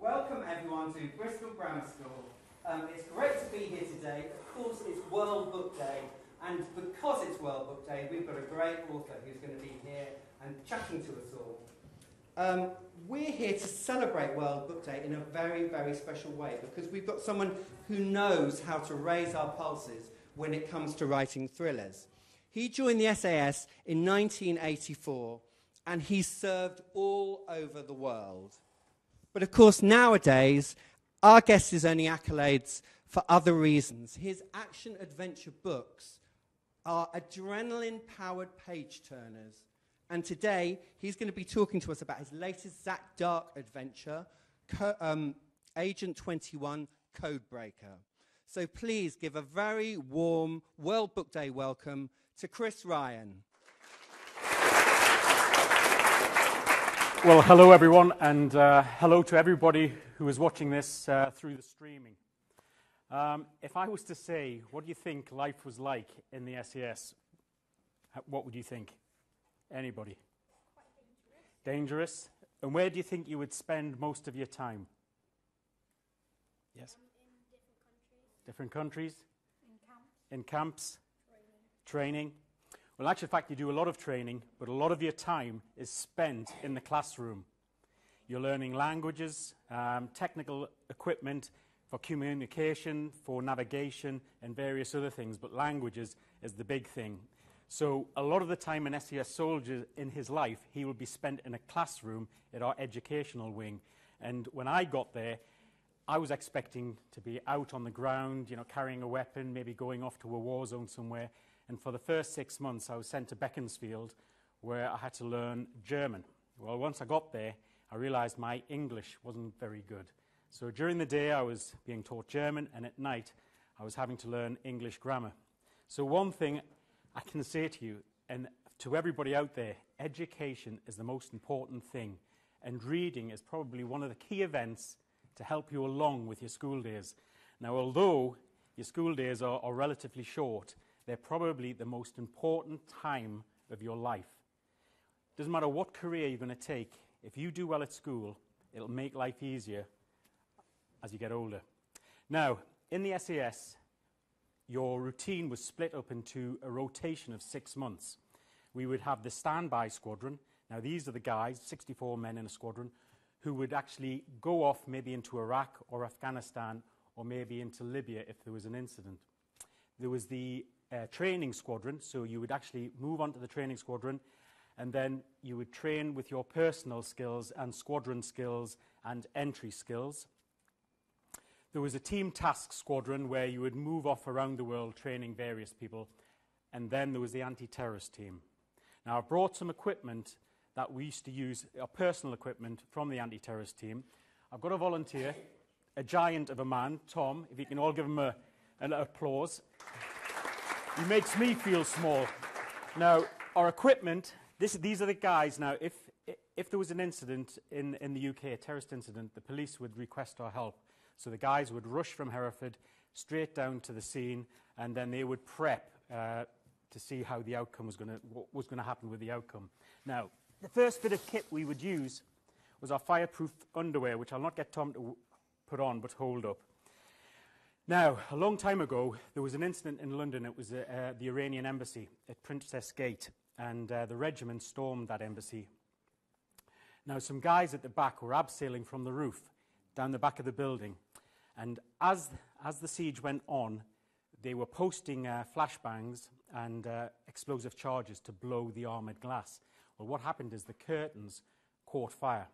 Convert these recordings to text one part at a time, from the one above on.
Welcome everyone to Bristol Grammar School. It's great to be here today. Of course, it's World Book Day, and because it's World Book Day, we've got a great author who's going to be here and chatting to us all. We're here to celebrate World Book Day in a very, very special way because we've got someone who knows how to raise our pulses when it comes to writing thrillers. He joined the SAS in 1984, and he served all over the world. But of course, nowadays, our guest is earning accolades for other reasons. His action-adventure books are adrenaline-powered page-turners. And today, he's going to be talking to us about his latest Zak Darke adventure, Agent 21, Codebreaker. So please give a very warm World Book Day welcome to Chris Ryan. Well, hello everyone, and hello to everybody who is watching this through the streaming. If I was to say, what do you think life was like in the SAS? What would you think? Anybody? Quite dangerous. And where do you think you would spend most of your time? Yes? In different countries. In camps. In camps. Training. Well, actually, in fact, you do a lot of training, but a lot of your time is spent in the classroom. You're learning languages, technical equipment for communication, for navigation, and various other things, but languages is the big thing. So a lot of the time an SAS soldier in his life, he will be spent in a classroom at our educational wing. And when I got there, I was expecting to be out on the ground, carrying a weapon, maybe going off to a war zone somewhere. And for the first 6 months, I was sent to Beaconsfield, where I had to learn German. Well, once I got there, I realized my English wasn't very good. So during the day, I was being taught German, and at night, I was having to learn English grammar. So one thing I can say to you, and to everybody out there, education is the most important thing. And reading is probably one of the key events to help you along with your school days. Now, although your school days are relatively short, they're probably the most important time of your life. Doesn't matter what career you're going to take, if you do well at school, it'll make life easier as you get older. Now, in the SAS, your routine was split up into a rotation of 6 months. We would have the standby squadron. Now, these are the guys, 64 men in a squadron, who would actually go off maybe into Iraq or Afghanistan or maybe into Libya if there was an incident. There was the training squadron, so you would actually move on to the training squadron, and then you would train with your personal skills and squadron skills and entry skills. There was a team task squadron where you would move off around the world training various people, and then there was the anti-terrorist team. Now, I brought some equipment that we used to use, our personal equipment from the anti-terrorist team. I've got a volunteer, a giant of a man, Tom, if you can all give him an applause. He makes me feel small. Now, our equipment, these are the guys. Now, if there was an incident in the UK, a terrorist incident, the police would request our help. So the guys would rush from Hereford straight down to the scene, and then they would prep to see how the outcome what was going to happen with the outcome. Now, the first bit of kit we would use was our fireproof underwear, which I'll not get Tom to put on, but hold up. Now, a long time ago, there was an incident in London. It was the Iranian embassy at Princess Gate, and the regiment stormed that embassy. Now, some guys at the back were abseiling from the roof down the back of the building, and as the siege went on, they were posting flashbangs and explosive charges to blow the armoured glass. Well, what happened is the curtains caught fire,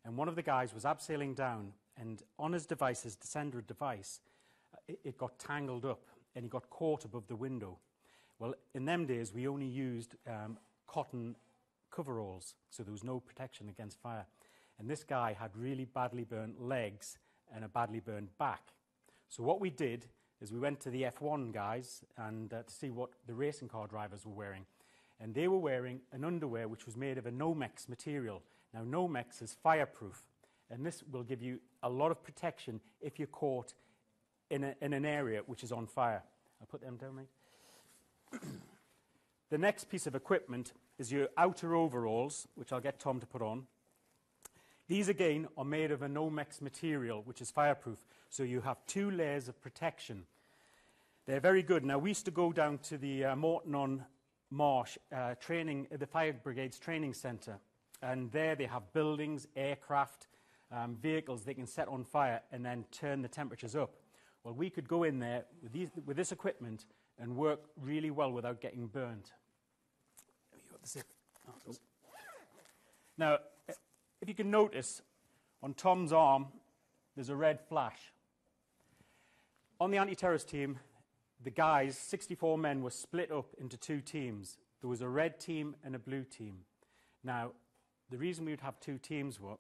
and one of the guys was abseiling down, and on his device, his descender device, it got tangled up and he got caught above the window. Well, in them days, we only used cotton coveralls, so there was no protection against fire. And this guy had really badly burnt legs and a badly burned back. So what we did is we went to the F1 guys and to see what the racing car drivers were wearing. And they were wearing an underwear which was made of a Nomex material. Now, Nomex is fireproof, and this will give you a lot of protection if you're caught in an area which is on fire. I'll put them down, mate. The next piece of equipment is your outer overalls, which I'll get Tom to put on. These again are made of a Nomex material, which is fireproof, so you have 2 layers of protection. They're very good. Now, we used to go down to the Morton-on-Marsh the Fire Brigade's training centre, and there they have buildings, aircraft, vehicles they can set on fire and then turn the temperatures up. Well, we could go in there with this equipment and work really well without getting burnt. Now, if you can notice, on Tom's arm, there's a red flash. On the anti-terrorist team, the guys, 64 men, were split up into 2 teams. There was a red team and a blue team. Now, the reason we would have 2 teams was,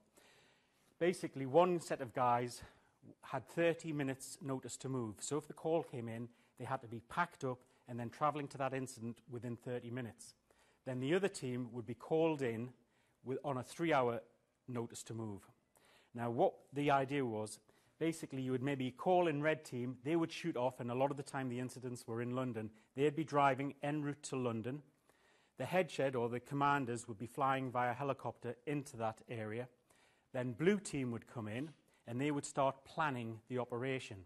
basically, one set of guys had 30 minutes notice to move. So if the call came in, they had to be packed up and then travelling to that incident within 30 minutes. Then the other team would be called in on a 3-hour notice to move. Now, what the idea was, basically, you would maybe call in red team, they would shoot off, and a lot of the time the incidents were in London. They'd be driving en route to London. The head shed, or the commanders, would be flying via helicopter into that area. Then blue team would come in, and they would start planning the operation.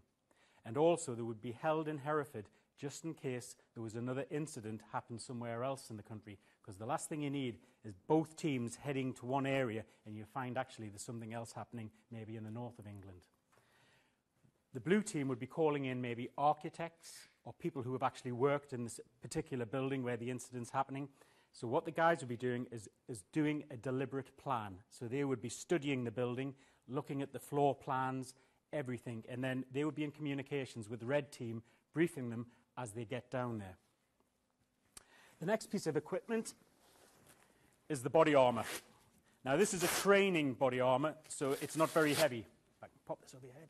And also, they would be held in Hereford just in case there was another incident happen somewhere else in the country. Because the last thing you need is both teams heading to one area, and you find actually there's something else happening, maybe in the north of England. The blue team would be calling in maybe architects or people who have actually worked in this particular building where the incident's happening. So what the guys would be doing is doing a deliberate plan. So they would be studying the building, looking at the floor plans, everything, and then they would be in communications with the red team, briefing them as they get down there. The next piece of equipment is the body armour. Now, this is a training body armour, so it's not very heavy. If I can pop this over your head.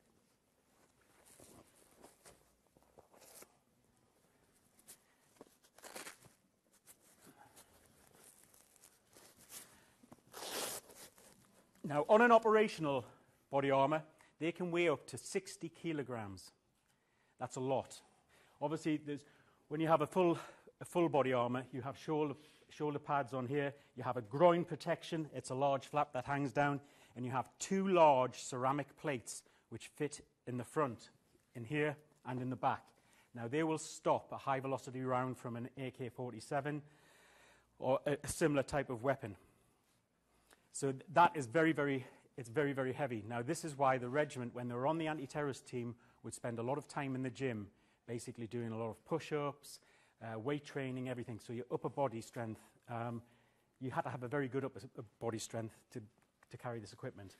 Now, on an operational body armour, they can weigh up to 60 kilograms. That's a lot. Obviously, when you have a full body armour, you have shoulder pads on here, you have a groin protection, it's a large flap that hangs down, and you have 2 large ceramic plates which fit in the front, in here and in the back. Now, they will stop a high-velocity round from an AK-47 or a similar type of weapon. So that is very, very heavy. Now, this is why the regiment, when they were on the anti-terrorist team, would spend a lot of time in the gym, basically doing a lot of push-ups, weight training, everything. So your upper body strength, you had to have a very good upper body strength to carry this equipment.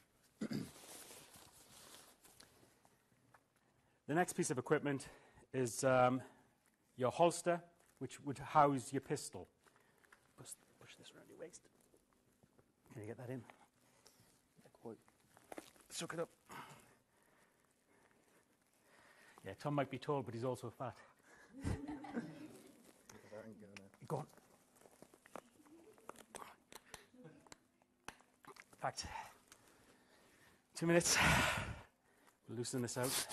The next piece of equipment is your holster, which would house your pistol. Push this around your waist. Can you get that in? Suck it up. Yeah, Tom might be tall, but he's also fat. Go on. In fact, 2 minutes. We'll loosen this out.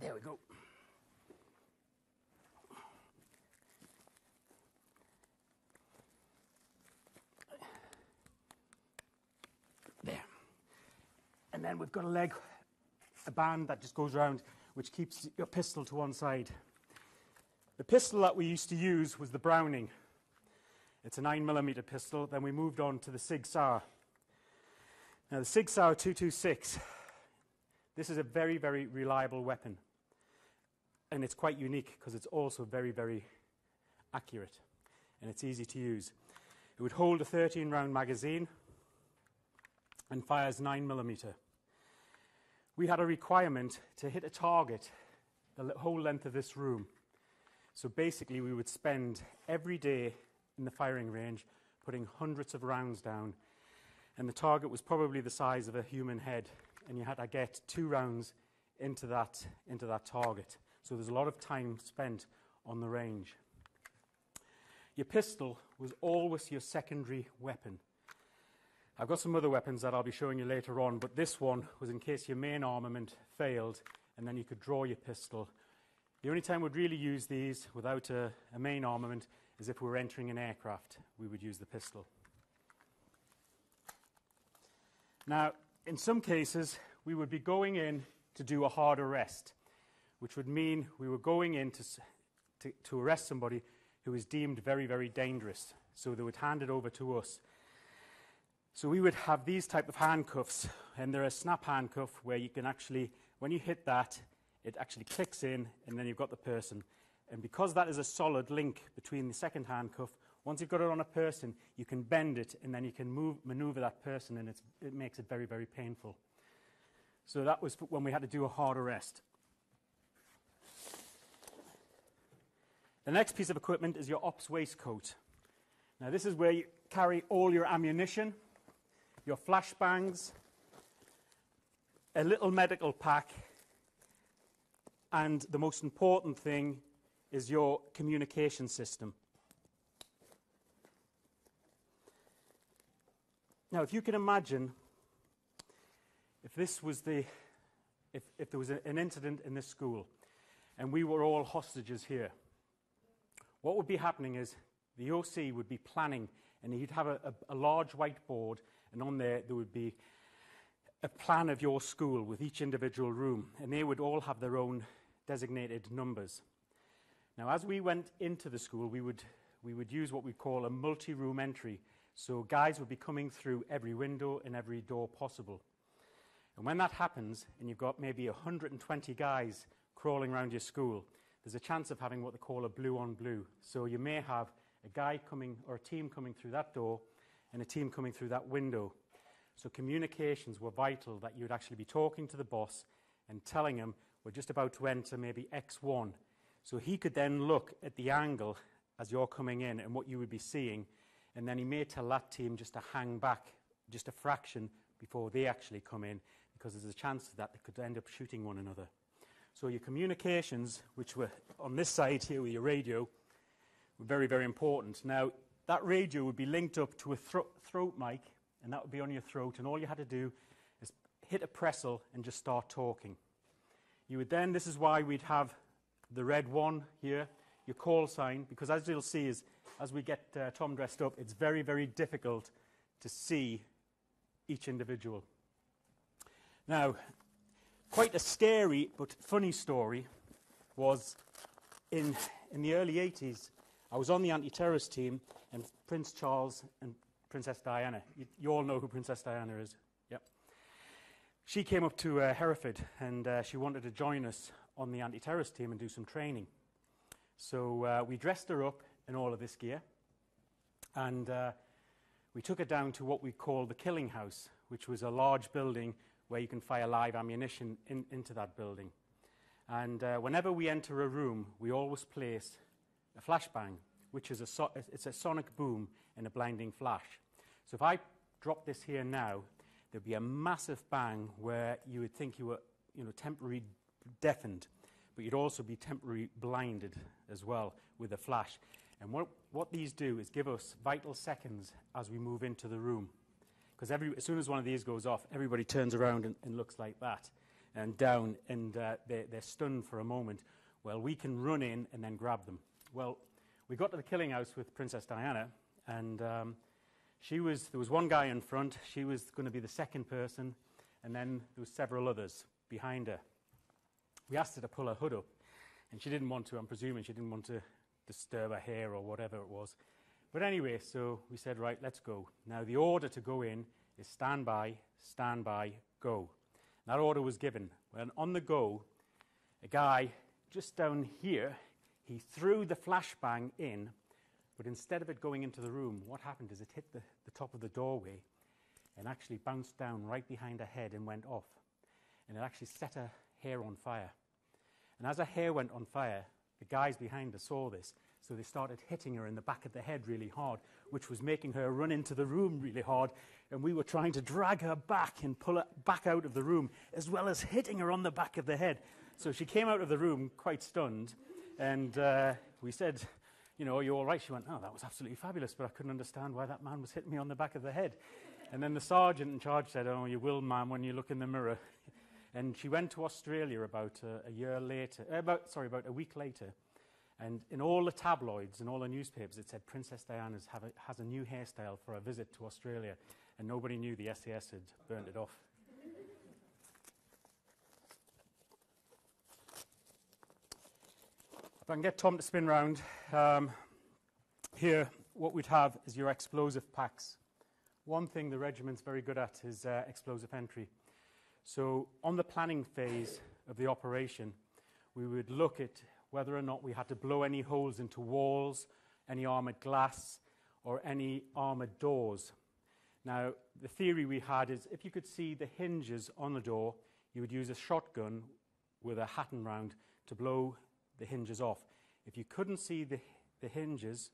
There we go. And then we've got a band that just goes around, which keeps your pistol to one side. The pistol that we used to use was the Browning. It's a 9mm pistol. Then we moved on to the Sig Sauer. Now, the Sig Sauer 226, this is a very, very reliable weapon. And it's quite unique because it's also very, very accurate. And it's easy to use. It would hold a 13-round magazine and fires 9mm. We had a requirement to hit a target the whole length of this room. So basically, we would spend every day in the firing range putting hundreds of rounds down, and the target was probably the size of a human head, and you had to get 2 rounds into that target. So there's a lot of time spent on the range. Your pistol was always your secondary weapon. I've got some other weapons that I'll be showing you later on, but this one was in case your main armament failed, and then you could draw your pistol. The only time we'd really use these without a main armament is if we were entering an aircraft. We would use the pistol. Now, in some cases, we would be going in to do a hard arrest, which would mean we were going in to arrest somebody who was deemed very, very dangerous. So they would hand it over to us. So we would have these type of handcuffs, and they're a snap handcuff where you can actually, when you hit that, it actually clicks in, and then you've got the person. And because that is a solid link between the second handcuff, once you've got it on a person, you can bend it, and then you can maneuver that person, and it makes it very, very painful. So that was when we had to do a hard arrest. The next piece of equipment is your ops waistcoat. Now this is where you carry all your ammunition, your flashbangs, a little medical pack, and the most important thing is your communication system. Now, if you can imagine, if this was if there was an incident in this school and we were all hostages here, what would be happening is the OC would be planning, and he'd have a large whiteboard, and on there would be a plan of your school with each individual room, and they would all have their own designated numbers. Now, as we went into the school, we would use what we call a multi-room entry. So guys would be coming through every window and every door possible. And when that happens, and you've got maybe 120 guys crawling around your school, there's a chance of having what they call a blue on blue. So you may have a guy coming, or a team coming through that door, and a team coming through that window. So communications were vital, that you would actually be talking to the boss and telling him, we're just about to enter maybe X1. So he could then look at the angle as you're coming in and what you would be seeing, and then he may tell that team just to hang back just a fraction before they actually come in, because there's a chance that they could end up shooting one another. So your communications, which were on this side here with your radio, were very, very important. Now, that radio would be linked up to a throat mic, and that would be on your throat, and all you had to do is hit a pressel and just start talking. You would then, this is why we'd have the red one here, your call sign, because as you'll see, as we get Tom dressed up, it's very, very difficult to see each individual. Now, quite a scary but funny story was in the early 80s. I was on the anti-terrorist team, and Prince Charles and Princess Diana, you all know who Princess Diana is, yep. She came up to Hereford, and she wanted to join us on the anti-terrorist team and do some training. So we dressed her up in all of this gear, and we took her down to what we call the killing house, which was a large building where you can fire live ammunition into that building. And whenever we enter a room, we always place a flashbang, which is it's a sonic boom and a blinding flash. So if I drop this here now, there'd be a massive bang where you would think you were, temporarily deafened, but you'd also be temporarily blinded as well with a flash. And what these do is give us vital seconds as we move into the room. Because as soon as one of these goes off, everybody turns around and looks like that and down, and they're stunned for a moment. Well, we can run in and then grab them. Well, we got to the killing house with Princess Diana, and there was one guy in front. She was going to be the second person, and then there was several others behind her. We asked her to pull her hood up, and she didn't want to. I'm presuming she didn't want to disturb her hair or whatever it was. But anyway, so we said, right, let's go. Now, the order to go in is stand by, go. That order was given. When on the go, a guy just down here, he threw the flashbang in, but instead of it going into the room, what happened is it hit the top of the doorway and actually bounced down right behind her head and went off. And it actually set her hair on fire. And as her hair went on fire, the guys behind her saw this, so they started hitting her in the back of the head really hard, which was making her run into the room really hard, and we were trying to drag her back and pull her back out of the room, as well as hitting her on the back of the head. So she came out of the room quite stunned, and we said, are you all right? She went, oh, that was absolutely fabulous, but I couldn't understand why that man was hitting me on the back of the head. And then the sergeant in charge said, oh, you will, ma'am, when you look in the mirror. And she went to Australia about about a week later. And in all the tabloids and all the newspapers, it said Princess Diana has a new hairstyle for a visit to Australia. And nobody knew the SAS had burnt it off. If I can get Tom to spin round, here what we'd have is your explosive packs. One thing the regiment's very good at is explosive entry. So on the planning phase of the operation, we would look at whether or not we had to blow any holes into walls, any armoured glass, or any armoured doors. Now, the theory we had is if you could see the hinges on the door, you would use a shotgun with a Hatton round to blow the hinges off. If you couldn't see the hinges,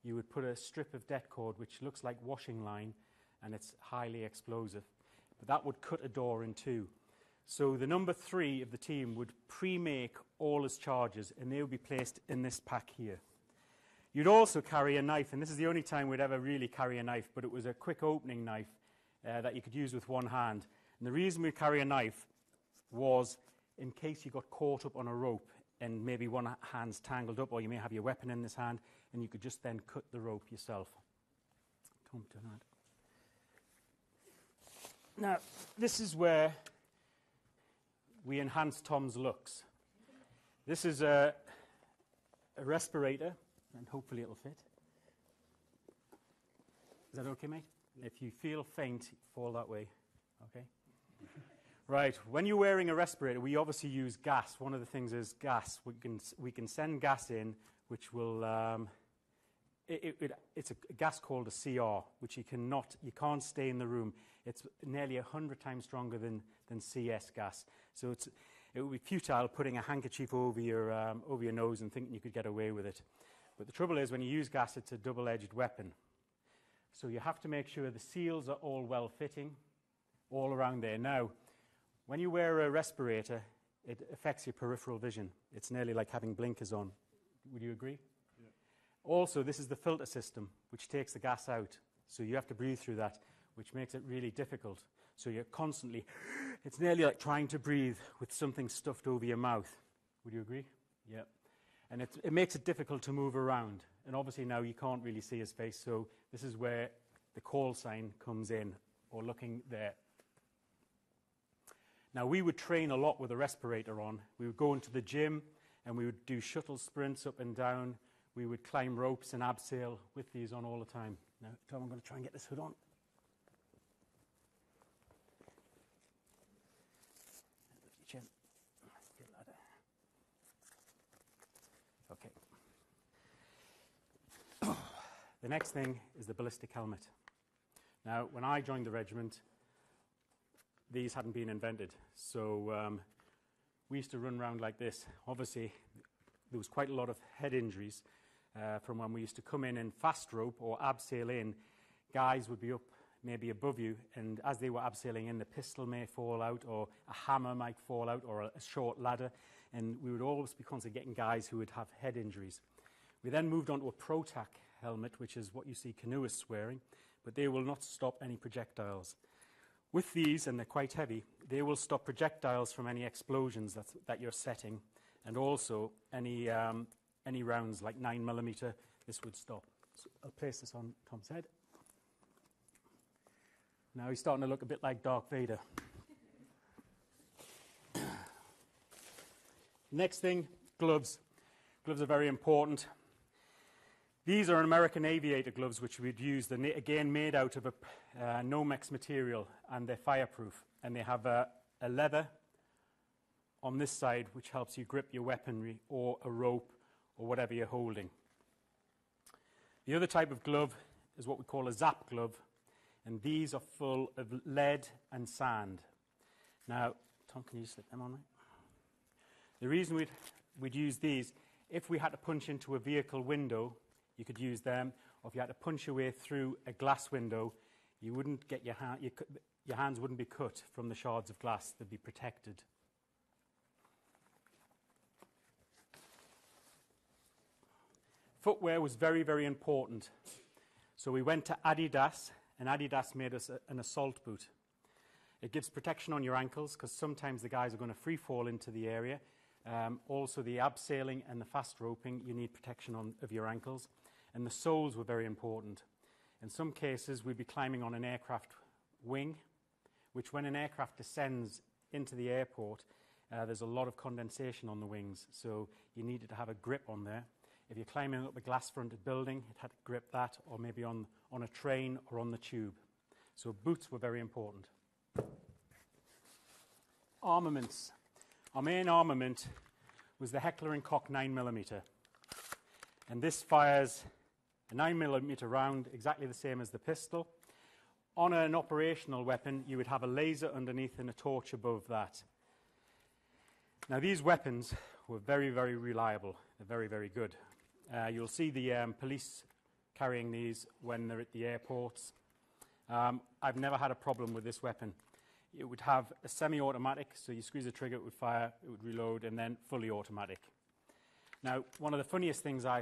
you would put a strip of det cord, which looks like washing line, and it's highly explosive. But that would cut a door in two. So the number 3 of the team would pre-make all his charges, and they would be placed in this pack here. You'd also carry a knife, and this is the only time we'd ever really carry a knife, but it was a quick opening knife that you could use with one hand. And the reason we carry a knife was in case you got caught up on a rope and maybe one hand's tangled up, or you may have your weapon in this hand, and you could just then cut the rope yourself. Tom, turn around. Now, this is where we enhance Tom's looks. This is a respirator, and hopefully it'll fit. Is that okay, mate? Yeah. If you feel faint, fall that way. Okay? Right, when you're wearing a respirator, we obviously use gas. One of the things is gas. We can send gas in, which will... it's a gas called a CR, which you can't stay in the room. It's nearly 100 times stronger than CS gas. So it would be futile putting a handkerchief over your nose and thinking you could get away with it. But the trouble is, when you use gas, it's a double-edged weapon. So you have to make sure the seals are all well-fitting, all around there. Now, when you wear a respirator, it affects your peripheral vision. It's nearly like having blinkers on. Would you agree? Yeah. Also, this is the filter system, which takes the gas out. So you have to breathe through that, which makes it really difficult. So you're constantly, it's nearly like trying to breathe with something stuffed over your mouth. Would you agree? Yeah. And it makes it difficult to move around. And obviously now you can't really see his face, so this is where the call sign comes in, or looking there. Now, we would train a lot with a respirator on. We would go into the gym, and we would do shuttle sprints up and down. We would climb ropes and abseil with these on all the time. Now, Tom, I'm going to try and get this hood on. Lift your chin. Get ladder. Okay. The next thing is the ballistic helmet. Now, when I joined the regiment, these hadn't been invented. So we used to run around like this. Obviously, there was quite a lot of head injuries from when we used to come in fast rope or abseil in. Guys would be up maybe above you, and as they were abseiling in, the pistol may fall out, or a hammer might fall out, or a short ladder, and we would always be constantly getting guys who would have head injuries. We then moved on to a Protac helmet, which is what you see canoeists wearing, but they will not stop any projectiles. With these, and they're quite heavy, they will stop projectiles from any explosions that you're setting, and also any rounds like 9mm, this would stop. So I'll place this on Tom's head. Now he's starting to look a bit like Darth Vader. Next thing, gloves. Gloves are very important. These are American aviator gloves, which we'd use, again made out of a Nomex material, and they're fireproof. And they have a leather on this side, which helps you grip your weaponry or a rope or whatever you're holding. The other type of glove is what we call a zap glove, and these are full of lead and sand. Now, Tom, can you slip them on, right? The reason we'd use these, if we had to punch into a vehicle window, you could use them, or if you had to punch your way through a glass window, you wouldn't get your hands wouldn't be cut from the shards of glass. They'd be protected. Footwear was very, very important. So we went to Adidas, and Adidas made us an assault boot. It gives protection on your ankles because sometimes the guys are going to free fall into the area. Also the abseiling and the fast roping, you need protection of your ankles. And the soles were very important. In some cases, we'd be climbing on an aircraft wing, which when an aircraft descends into the airport, there's a lot of condensation on the wings, so you needed to have a grip on there. If you're climbing up a glass-fronted building, it had to grip that, or maybe on a train or on the tube. So boots were very important. Armaments. Our main armament was the Heckler & Koch 9mm. And this fires a 9mm round, exactly the same as the pistol. On an operational weapon, you would have a laser underneath and a torch above that. Now, these weapons were very, very reliable. They're very, very good. You'll see the police carrying these when they're at the airports. I've never had a problem with this weapon. It would have a semi-automatic, so you squeeze the trigger, it would fire, it would reload, and then fully automatic. Now, one of the funniest things I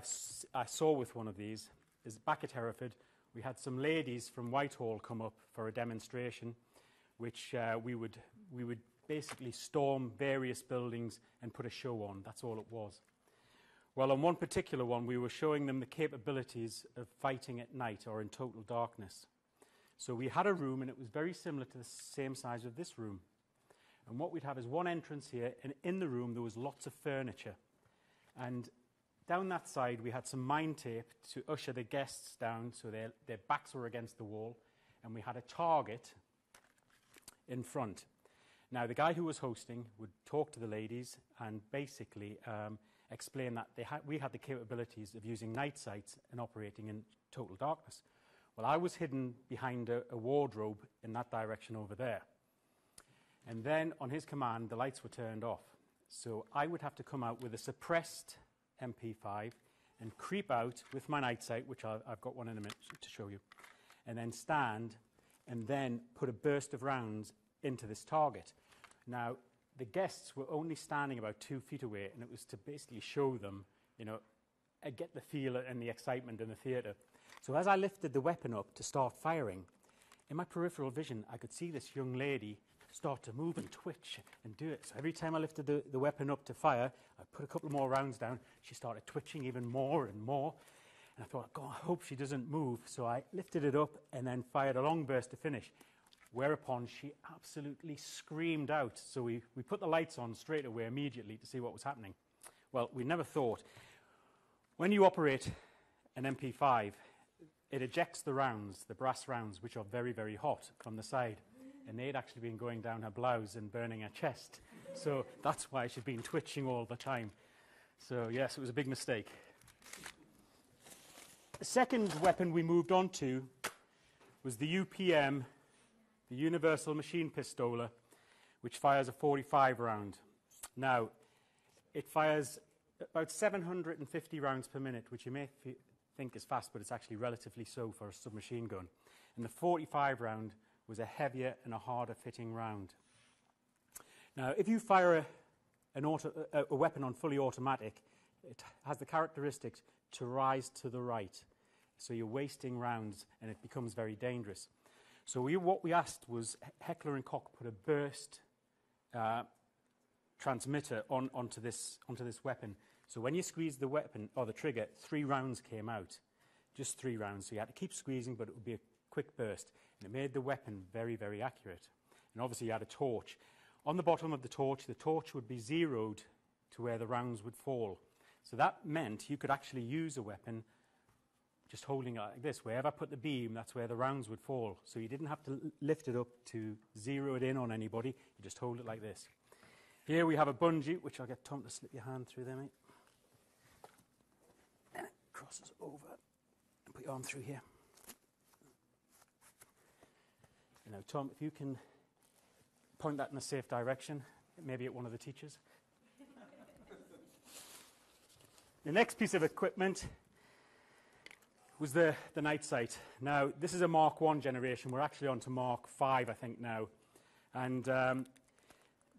saw with one of these is back at Hereford, we had some ladies from Whitehall come up for a demonstration, which we would basically storm various buildings and put a show on. That's all it was. Well, on one particular one, we were showing them the capabilities of fighting at night or in total darkness. So we had a room, and it was very similar to the same size of this room. And what we'd have is one entrance here, and in the room there was lots of furniture. And down that side, we had some mine tape to usher the guests down so their backs were against the wall, and we had a target in front. Now, the guy who was hosting would talk to the ladies and basically explain that we had the capabilities of using night sights and operating in total darkness. Well, I was hidden behind a wardrobe in that direction over there. And then, on his command, the lights were turned off. So I would have to come out with a suppressed MP5 and creep out with my night sight, which I've got one in a minute to show you, and then stand and then put a burst of rounds into this target. Now, the guests were only standing about 2 feet away, and it was to basically show them, get the feel and the excitement in the theatre. So as I lifted the weapon up to start firing, in my peripheral vision, I could see this young lady start to move and twitch and do it. So every time I lifted the weapon up to fire, I put a couple more rounds down. She started twitching even more and more. And I thought, God, I hope she doesn't move. So I lifted it up and then fired a long burst to finish, whereupon she absolutely screamed out. So we put the lights on straight away immediately to see what was happening. Well, we never thought. When you operate an MP5, it ejects the rounds, the brass rounds, which are very, very hot from the side. And they'd actually been going down her blouse and burning her chest. So that's why she'd been twitching all the time. So, yes, it was a big mistake. The second weapon we moved on to was the UPM, the Universal Machine Pistola, which fires a 45 round. Now, it fires about 750 rounds per minute, which you may think is fast, but it's actually relatively slow for a submachine gun. And the 45 round was a heavier and a harder fitting round. Now, if you fire a weapon on fully automatic, it has the characteristics to rise to the right. So you're wasting rounds and it becomes very dangerous. So what we asked was Heckler & Koch put a burst transmitter onto this weapon. So when you squeeze the weapon or the trigger, 3 rounds came out. Just 3 rounds. So you had to keep squeezing, but it would be a quick burst. And it made the weapon very, very accurate. And obviously you had a torch. On the bottom of the torch would be zeroed to where the rounds would fall. So that meant you could actually use a weapon just holding it like this. Wherever I put the beam, that's where the rounds would fall. So you didn't have to lift it up to zero it in on anybody. You just hold it like this. Here we have a bungee, which I'll get Tom to slip your hand through there, mate. And it crosses over. And put your arm through here. Now, Tom, if you can point that in a safe direction, maybe at one of the teachers. The next piece of equipment was the night sight. Now, this is a Mark I generation. We're actually on to Mark V, I think, now. And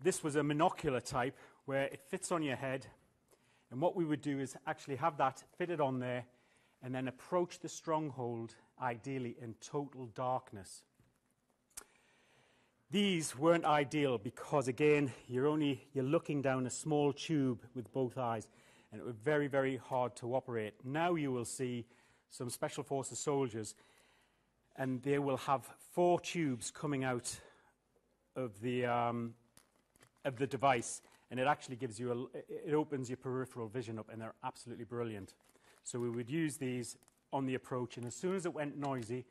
this was a monocular type where it fits on your head. And what we would do is actually have that fitted on there and then approach the stronghold, ideally in total darkness. These weren't ideal because, again, you're looking down a small tube with both eyes, and it was very, very hard to operate. Now you will see some Special Forces soldiers, and they will have 4 tubes coming out of the device, and it actually gives you it opens your peripheral vision up, and they're absolutely brilliant. So we would use these on the approach, and as soon as it went noisy,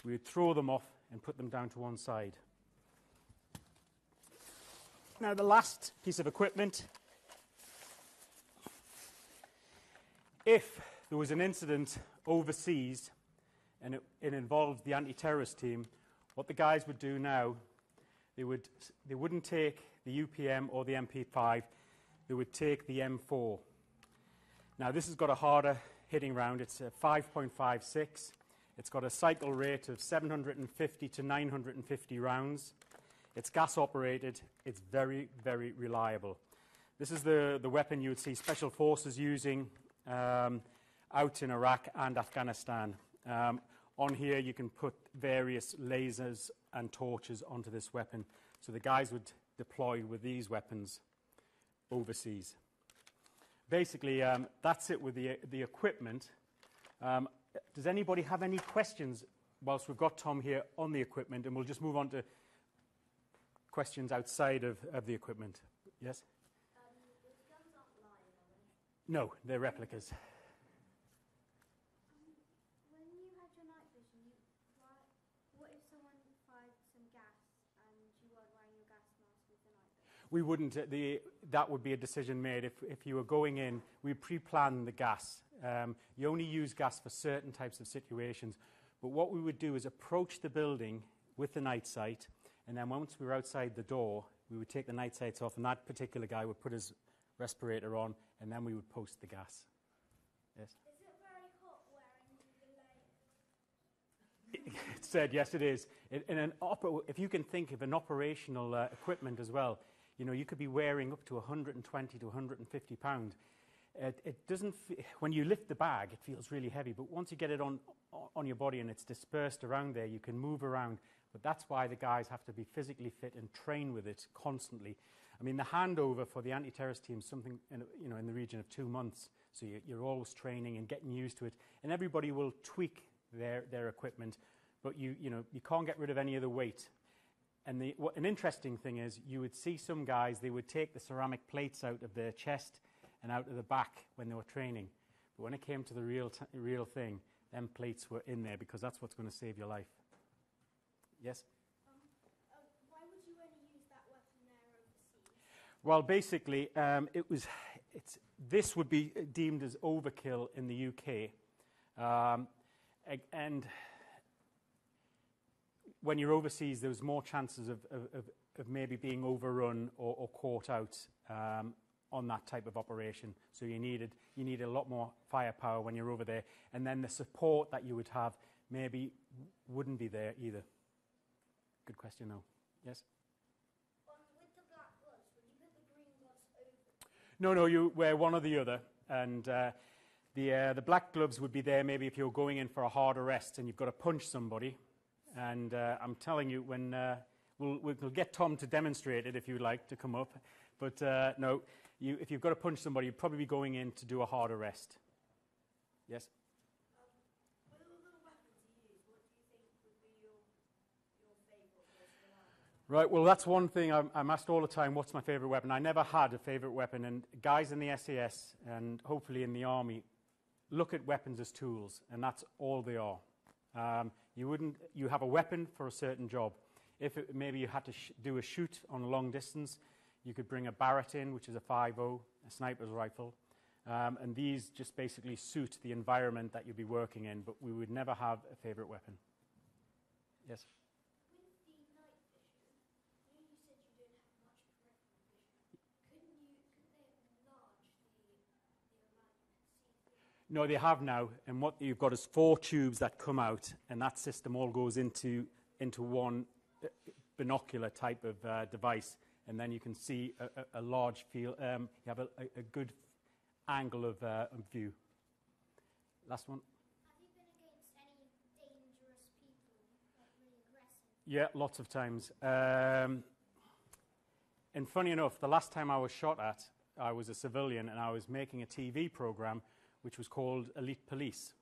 we would throw them off and put them down to one side. Now the last piece of equipment, if there was an incident overseas and it involved the anti-terrorist team, what the guys would do now, they wouldn't take the UPM or the MP5, they would take the M4. Now this has got a harder hitting round, it's a 5.56, it's got a cycle rate of 750 to 950 rounds, it's gas operated, it's very, very reliable. This is the weapon you would see Special Forces using out in Iraq and Afghanistan. On here you can put various lasers and torches onto this weapon. So the guys would deploy with these weapons overseas. Basically, that's it with the equipment. Does anybody have any questions whilst we've got Tom here on the equipment? And we'll just move on to questions outside of the equipment. Yes? The guns aren't live, are they? No, they're replicas. When you had your night vision, what if someone fired some gas and you weren't wearing your gas mask with the night vision? We wouldn't. That would be a decision made. If you were going in, we pre-plan the gas. You only use gas for certain types of situations. But what we would do is approach the building with the night sight, and then once we were outside the door, we would take the night sights off, and that particular guy would put his respirator on, and then we would post the gas. Yes? Is it very hot wearing the layers? It said, yes, it is. If you can think of an operational equipment as well, you know, you could be wearing up to 120 to 150 pound. It doesn't. When you lift the bag, it feels really heavy. But once you get it on your body and it's dispersed around there, you can move around. But that's why the guys have to be physically fit and train with it constantly. I mean, the handover for the anti-terrorist team is something in the region of 2 months. So you're always training and getting used to it. And everybody will tweak their equipment, but you can't get rid of any of the weight. And an interesting thing is, you would see some guys, they would take the ceramic plates out of their chest and out of the back when they were training. But when it came to the real thing, them plates were in there because that's what's going to save your life. Yes? Why would you only use that weapon there overseas? Well, basically, this would be deemed as overkill in the UK. And when you're overseas, there's more chances of maybe being overrun or caught out on that type of operation. So you need a lot more firepower when you're over there. And then the support that you would have maybe wouldn't be there either. Good question, though. Yes? With the black gloves, would you put the green gloves over? No, you wear one or the other. And the black gloves would be there maybe if you're going in for a hard arrest and you've got to punch somebody. And I'm telling you, when we'll get Tom to demonstrate it if you'd like to come up. But no, if you've got to punch somebody, you'd probably be going in to do a hard arrest. Yes? With all the weapons you use, what do you think would be your favourite? Right, well, that's one thing I'm asked all the time, what's my favourite weapon? I never had a favourite weapon, and guys in the SAS and hopefully in the Army look at weapons as tools, and that's all they are. You have a weapon for a certain job. If maybe you had to do a shoot on a long distance, you could bring a Barrett in, which is a 5.0, a sniper's rifle, and these just basically suit the environment that you'd be working in, but we would never have a favourite weapon. Yes? With the night vision, you said you don't have much peripheral vision. Couldn't they enlarge the amount you could see through? No, they have now, and what you've got is 4 tubes that come out, and that system all goes into one binocular type of device, and then you can see a large field. You have a good angle of view. Last one. Have you been against any dangerous people, like really aggressive? Yeah, lots of times. And funny enough, the last time I was shot at, I was a civilian and I was making a TV program which was called Elite Police.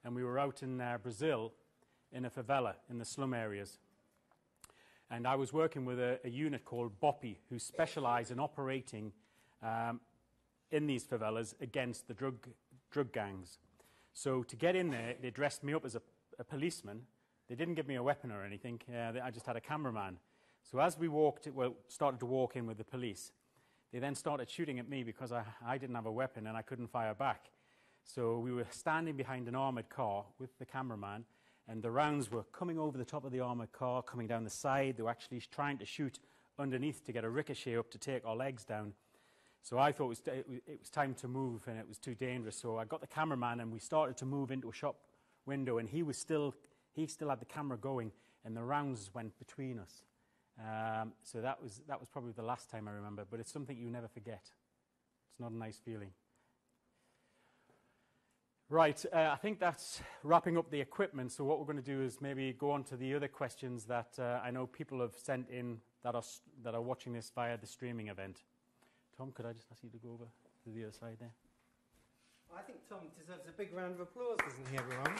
And we were out in Brazil in a favela in the slum areas. And I was working with a unit called BOPI, who specialise in operating in these favelas against the drug gangs. So to get in there, they dressed me up as a policeman. They didn't give me a weapon or anything. I just had a cameraman. So as we started to walk in with the police, they then started shooting at me because I didn't have a weapon and I couldn't fire back. So we were standing behind an armoured car with the cameraman, and the rounds were coming over the top of the armoured car, coming down the side. They were actually trying to shoot underneath to get a ricochet up to take our legs down. So I thought it was time to move, and it was too dangerous. So I got the cameraman, and we started to move into a shop window, and he still had the camera going, and the rounds went between us. So that was probably the last time I remember, but it's something you never forget. It's not a nice feeling. Right, I think that's wrapping up the equipment. So what we're going to do is maybe go on to the other questions that I know people have sent in that are watching this via the streaming event. Tom, could I just ask you to go over to the other side there? I think Tom deserves a big round of applause, doesn't he, everyone?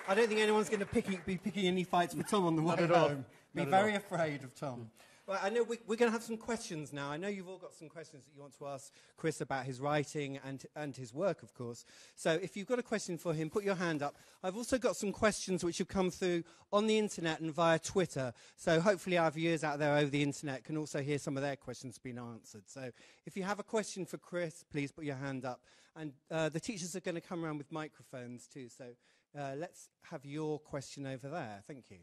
I don't think anyone's going to be picking any fights for Tom on the way home. Be very afraid of Tom. Right, I know we're going to have some questions now. I know you've all got some questions that you want to ask Chris about his writing and his work, of course. So if you've got a question for him, put your hand up. I've also got some questions which have come through on the internet and via Twitter. So hopefully our viewers out there over the internet can also hear some of their questions being answered. So if you have a question for Chris, please put your hand up. And the teachers are going to come around with microphones too. So let's have your question over there. Thank you.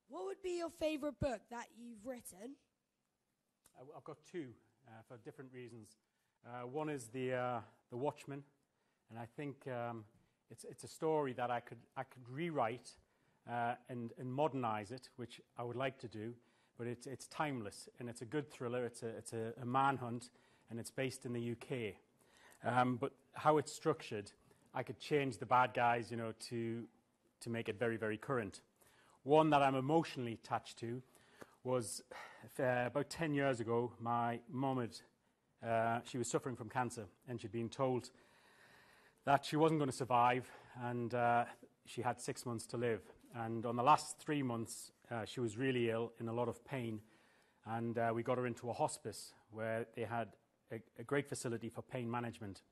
What would be your favourite book that you've written? I've got two for different reasons. One is the Watchman, and I think it's a story that I could rewrite and modernise it, which I would like to do. But it's timeless, and it's a good thriller. It's a manhunt, and it's based in the UK. But how it's structured, I could change the bad guys, to make it very, very current. One that I'm emotionally attached to was about 10 years ago. My mum she was suffering from cancer, and she'd been told that she wasn't going to survive, and she had 6 months to live. And on the last 3 months, she was really ill, in a lot of pain, and we got her into a hospice where they had a great facility for pain management.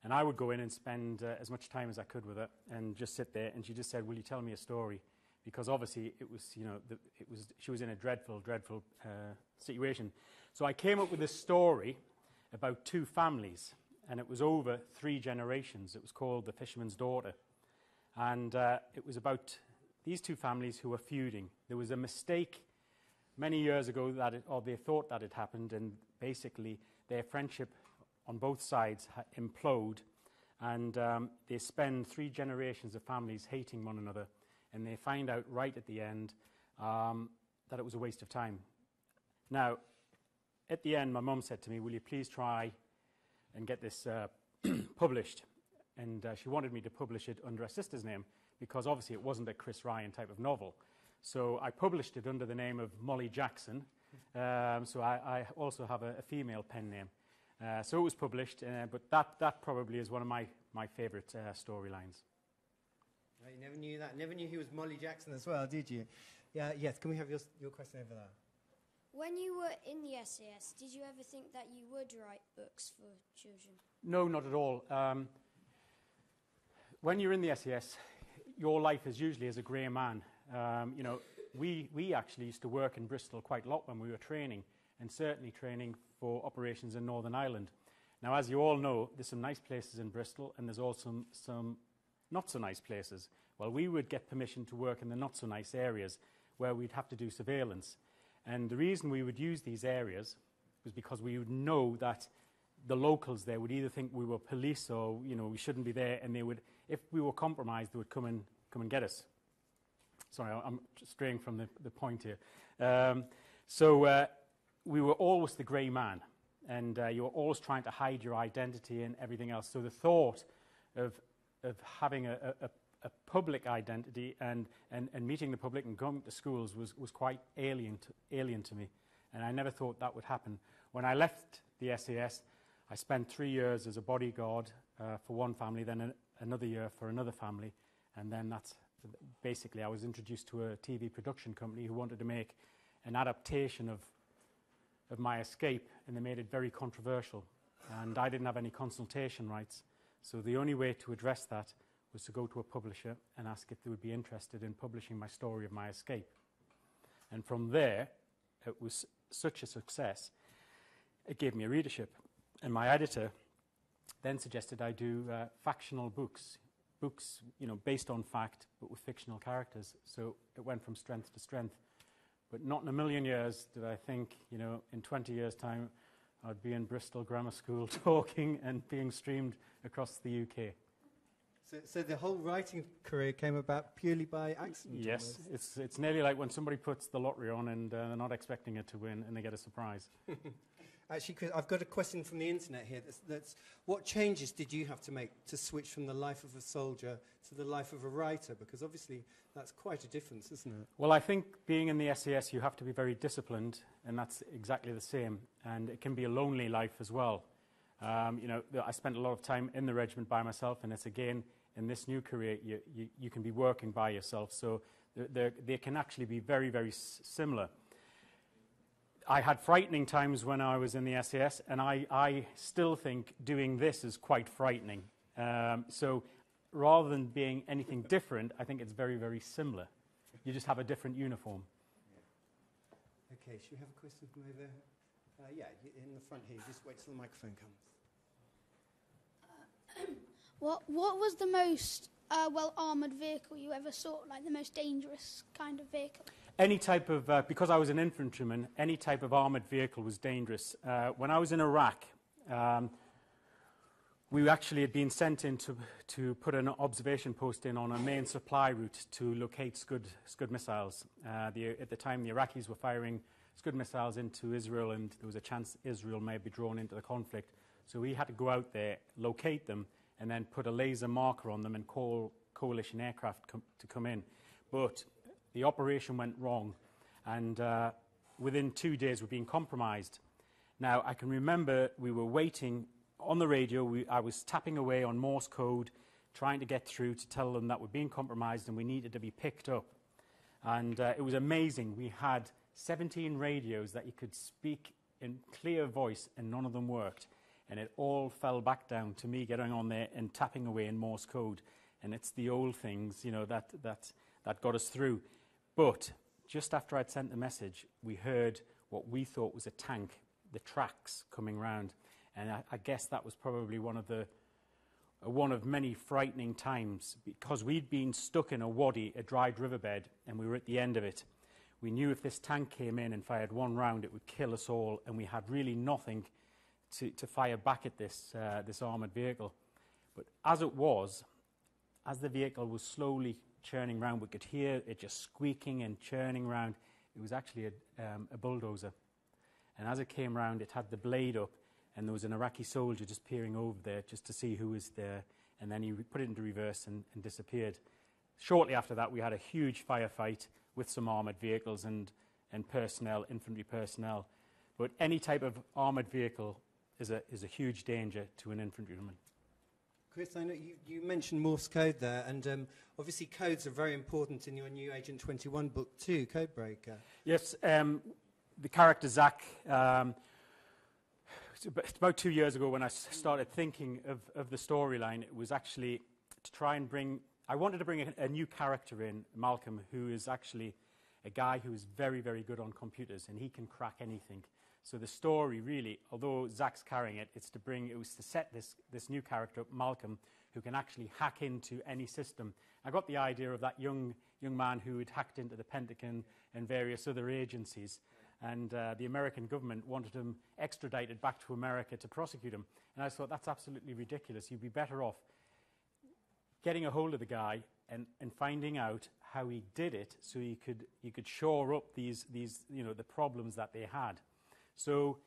And I would go in and spend as much time as I could with her and just sit there, and she just said, "Will you tell me a story?" Because obviously it was, she was in a dreadful, dreadful situation. So I came up with this story about two families, and it was over 3 generations. It was called The Fisherman's Daughter. And it was about these two families who were feuding. There was a mistake many years ago or they thought that it happened, and basically their friendship on both sides implode, and they spend 3 generations of families hating one another. And they find out right at the end that it was a waste of time. Now, at the end, my mum said to me, "Will you please try and get this published?" And she wanted me to publish it under her sister's name, because obviously it wasn't a Chris Ryan type of novel. So I published it under the name of Molly Jackson. So I also have a female pen name. So it was published, but that probably is one of my favourite storylines. You never knew that. Never knew he was Molly Jackson as well, did you? Yeah. Yes. Can we have your question over there? When you were in the SAS, did you ever think that you would write books for children? No, not at all. When you're in the SAS, your life is usually as a grey man. We actually used to work in Bristol quite a lot when we were training, and certainly training for operations in Northern Ireland. Now, as you all know, there's some nice places in Bristol, and there's also some not so nice places. Well, we would get permission to work in the not so nice areas where we'd have to do surveillance. And the reason we would use these areas was because we would know that the locals there would either think we were police or, we shouldn't be there, and they would, if we were compromised, they would come and get us. Sorry, I'm straying from the point here. So we were always the grey man, and you were always trying to hide your identity and everything else. So the thought of having a a public identity and meeting the public and going to schools was quite alien to me. And I never thought that would happen. When I left the SAS, I spent 3 years as a bodyguard for one family, then another year for another family. And then that's basically, I was introduced to a TV production company who wanted to make an adaptation of my escape, and they made it very controversial. And I didn't have any consultation rights. So the only way to address that was to go to a publisher and ask if they would be interested in publishing my story of my escape. And from there, it was such a success, it gave me a readership. And my editor then suggested I do factional books, based on fact, but with fictional characters. So it went from strength to strength. But not in a million years did I think, in 20 years' time, I'd be in Bristol Grammar School talking and being streamed across the UK. So the whole writing career came about purely by accident? Yes, it's nearly like when somebody puts the lottery on and they're not expecting it to win and they get a surprise. Actually, Chris, I've got a question from the internet here. That's what changes did you have to make to switch from the life of a soldier to the life of a writer? Because obviously that's quite a difference, isn't it? Well, I think being in the SAS, you have to be very disciplined, and that's exactly the same. And it can be a lonely life as well. I spent a lot of time in the regiment by myself, and it's again, in this new career, you can be working by yourself. So they can actually be very, very similar. I had frightening times when I was in the SAS, and I still think doing this is quite frightening. So rather than being anything different, I think it's very, very similar. You just have a different uniform. Yeah. Okay, should we have a question from over there? In the front here. Just wait till the microphone comes. What was the most well-armoured vehicle you ever saw, like the most dangerous kind of vehicle? Any type of, because I was an infantryman, any type of armoured vehicle was dangerous. When I was in Iraq, we actually had been sent in to put an observation post in on a main supply route to locate Scud missiles. At the time, the Iraqis were firing Scud missiles into Israel, and there was a chance Israel may be drawn into the conflict. So we had to go out there, locate them, and then put a laser marker on them and call coalition aircraft to come in. But the operation went wrong, and within 2 days we're being compromised. Now, I can remember we were waiting on the radio. I was tapping away on Morse code, trying to get through to tell them that we're being compromised and we needed to be picked up. And it was amazing. We had 17 radios that you could speak in clear voice, and none of them worked. And it all fell back down to me getting on there and tapping away in Morse code. And it's the old things, that got us through. But just after I'd sent the message, we heard what we thought was a tank, the tracks coming round. And I guess that was probably one of many frightening times, because we'd been stuck in a wadi, a dried riverbed, and we were at the end of it. We knew if this tank came in and fired one round, it would kill us all, and we had really nothing to fire back at this armoured vehicle. But as it was, as the vehicle was slowly churning round, we could hear it just squeaking and churning round. It was actually a bulldozer. And as it came round, it had the blade up, and there was an Iraqi soldier just peering over there just to see who was there. And then he put it into reverse and disappeared. Shortly after that, we had a huge firefight with some armoured vehicles and personnel, infantry personnel. But any type of armoured vehicle is a huge danger to an infantryman. Chris, I know you mentioned Morse code there, and obviously codes are very important in your new Agent 21 book too, Codebreaker. Yes, the character Zak, it's about 2 years ago when I started thinking of the storyline. It was actually to try and I wanted to bring a new character in, Malcolm, who is actually a guy who is very, very good on computers, and he can crack anything. So the story really, although Zak's carrying it, it was to set this new character, Malcolm, who can actually hack into any system. I got the idea of that young man who had hacked into the Pentagon and various other agencies, and the American government wanted him extradited back to America to prosecute him. And I thought, that's absolutely ridiculous. You'd be better off getting a hold of the guy and finding out how he did it, so you could shore up these the problems that they had. So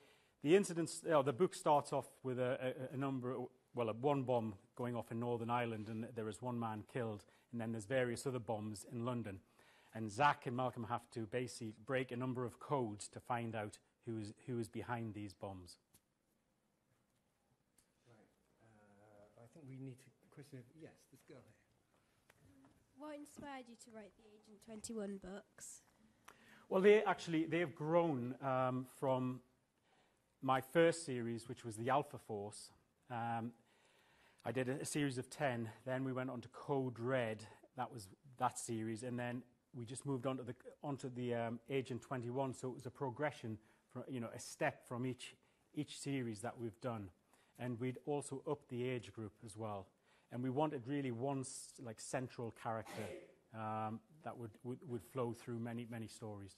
the incidents, the book starts off with a number one bomb going off in Northern Ireland, and there is one man killed, and then there's various other bombs in London. And Zak and Malcolm have to basically break a number of codes to find out who is behind these bombs. Right. I think we need to question. Yes, this girl here. What inspired you to write the Agent 21 books? Well, they've grown from my first series, which was the Alpha Force. I did a series of 10. Then we went on to Code Red. That was that series, and then we just moved on to the Agent 21. So it was a progression, a step from each series that we've done, and we'd also upped the age group as well. And we wanted really one central character that would flow through many stories.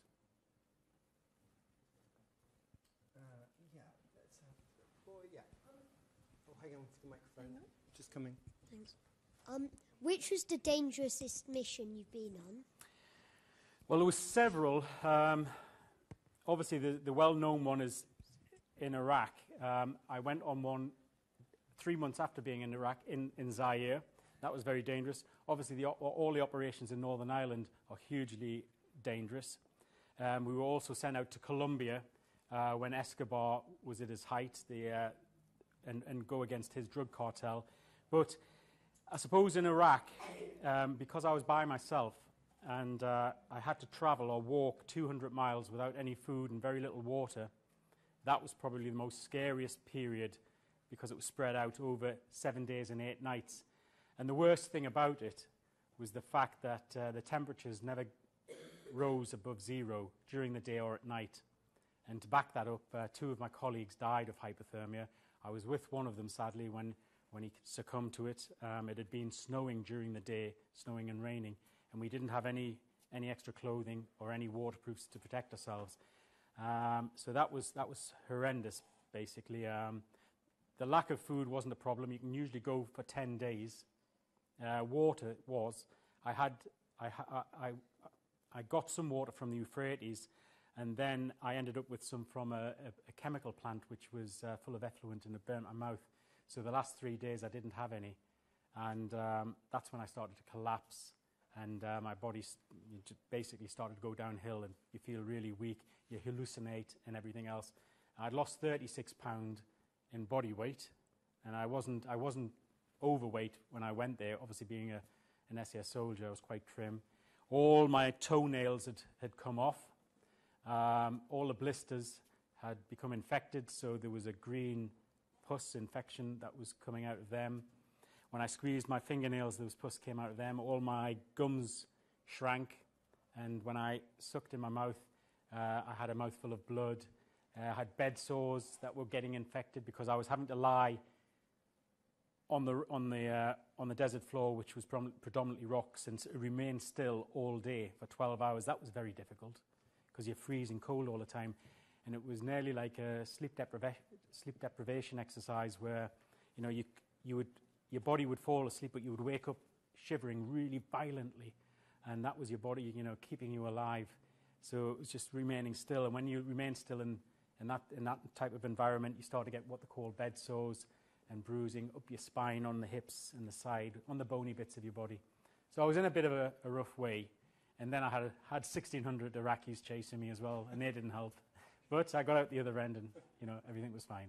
Yeah, let's have. Oh, yeah. Oh, hang on to the microphone. Just coming. Thanks. Which was the dangerousest mission you've been on? Well, there was several. Obviously, the well-known one is in Iraq. I went on one 3 months after being in Iraq, in Zaire. That was very dangerous. Obviously, all the operations in Northern Ireland are hugely dangerous. We were also sent out to Colombia when Escobar was at his height, and go against his drug cartel. But I suppose in Iraq, because I was by myself, and I had to travel or walk 200 miles without any food and very little water, that was probably the most scariest period, because it was spread out over 7 days and 8 nights. And the worst thing about it was the fact that the temperatures never rose above 0 during the day or at night. And to back that up, 2 of my colleagues died of hypothermia. I was with one of them, sadly, when he succumbed to it. It had been snowing during the day, snowing and raining, and we didn't have any extra clothing or any waterproofs to protect ourselves. So that was horrendous, basically. The lack of food wasn't a problem. You can usually go for 10 days. Water was. I got some water from the Euphrates, and then I ended up with some from a chemical plant which was full of effluent, and it burnt my mouth. So the last 3 days I didn't have any, and that's when I started to collapse, and my body basically started to go downhill, and you feel really weak, you hallucinate and everything else. I'd lost 36 pounds in body weight, and I wasn't overweight when I went there. Obviously, being an SAS soldier, I was quite trim. All my toenails had come off. All the blisters had become infected, so there was a green pus infection that was coming out of them. When I squeezed my fingernails, there was pus came out of them. All my gums shrank, and when I sucked in my mouth, I had a mouthful of blood. I had bed sores that were getting infected because I was having to lie on the desert floor, which was predominantly rocks, and remain still all day for 12 hours. That was very difficult because you're freezing cold all the time, and it was nearly like a sleep deprivation exercise where your body would fall asleep, but you would wake up shivering really violently, and that was your body, keeping you alive. So it was just remaining still, and when you remain still in that type of environment, you start to get what they call bed sores and bruising up your spine, on the hips and the side, on the bony bits of your body. So I was in a bit of a rough way, and then I had 1,600 Iraqis chasing me as well, and they didn't help. But I got out the other end, and everything was fine.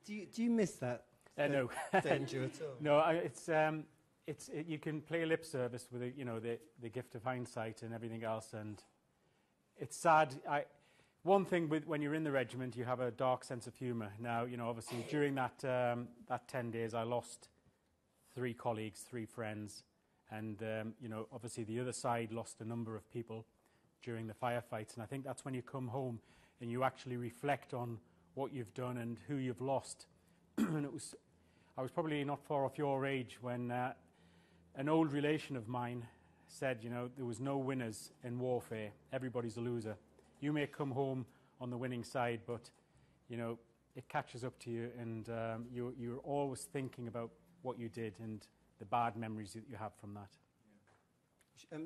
Do you miss that? No danger at all. No, you can play lip service with the gift of hindsight and everything else, and it's sad. One thing when you're in the regiment, you have a dark sense of humour. Now, obviously during that 10 days, I lost 3 colleagues, 3 friends, and obviously the other side lost a number of people during the firefights. And I think that's when you come home and you actually reflect on what you've done and who you've lost. And I was probably not far off your age when an old relation of mine said, there was no winners in warfare. Everybody's a loser. You may come home on the winning side, but, it catches up to you, and you're always thinking about what you did and the bad memories that you have from that.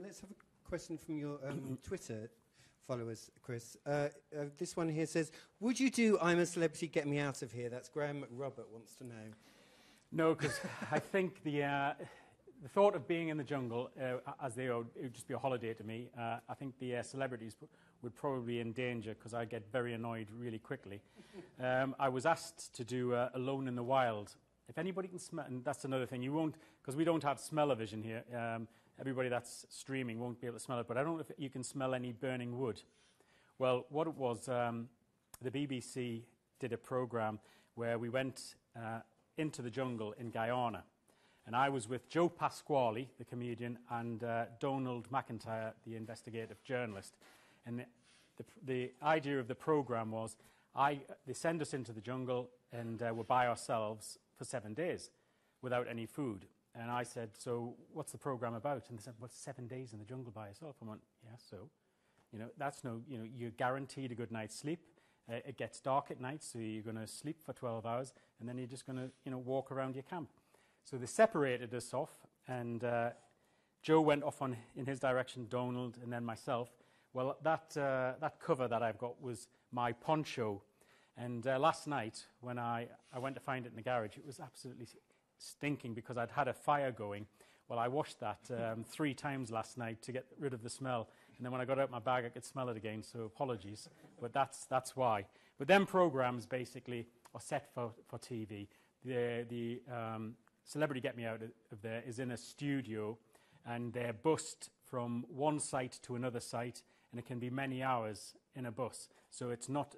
Let's have a question from your Twitter followers, Chris. This one here says, would you do I'm a Celebrity, Get Me Out of Here? That's Graham McRobert wants to know. No, because I think the thought of being in the jungle, as they are, it would just be a holiday to me. I think the celebrities would probably be in danger because I get very annoyed really quickly. I was asked to do Alone in the Wild. If anybody can smell, and that's another thing, you won't, because we don't have smell-o-vision here. Everybody that's streaming won't be able to smell it, but I don't know if you can smell any burning wood. Well, what it was, the BBC did a programme where we went into the jungle in Guyana. And I was with Joe Pasquale, the comedian, and Donald McIntyre, the investigative journalist. And the idea of the programme was they send us into the jungle and we're by ourselves for 7 days without any food. And I said, so what's the programme about? And they said, well, 7 days in the jungle by yourself. I went, yeah, so, you're guaranteed a good night's sleep. It gets dark at night, so you're going to sleep for 12 hours, and then you're just going to, walk around your camp. So they separated us off, and Joe went off in his direction, Donald, and then myself. Well, that cover that I've got was my poncho. And last night, when I went to find it in the garage, it was absolutely stinking because I'd had a fire going. Well, I washed that 3 times last night to get rid of the smell. And then when I got out my bag, I could smell it again, so apologies. But that's why. But them programs basically are set for TV. The Celebrity Get Me Out of There is in a studio, and they're bussed from one site to another site, and it can be many hours in a bus. So it's not